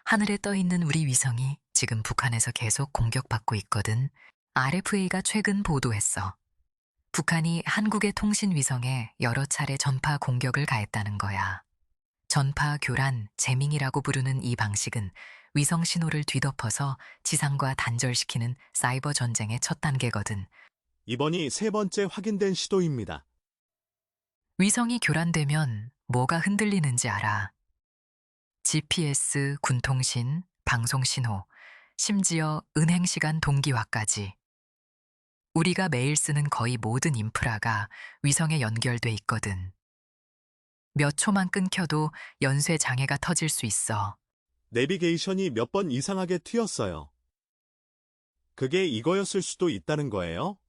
하늘에 떠 있는 우리 위성이 지금 북한에서 계속 공격받고 있거든. RFA가 최근 보도했어. 북한이 한국의 통신 위성에 여러 차례 전파 공격을 가했다는 거야. 전파 교란, 재밍이라고 부르는 이 방식은 위성 신호를 뒤덮어서 지상과 단절시키는 사이버 전쟁의 첫 단계거든. 이번이 세 번째 확인된 시도입니다. 위성이 교란되면 뭐가 흔들리는지 알아. GPS, 군통신, 방송신호, 심지어 은행시간 동기화까지. 우리가 매일 쓰는 거의 모든 인프라가 위성에 연결돼 있거든. 몇 초만 끊겨도 연쇄 장애가 터질 수 있어. 내비게이션이 몇 번 이상하게 튀었어요. 그게 이거였을 수도 있다는 거예요?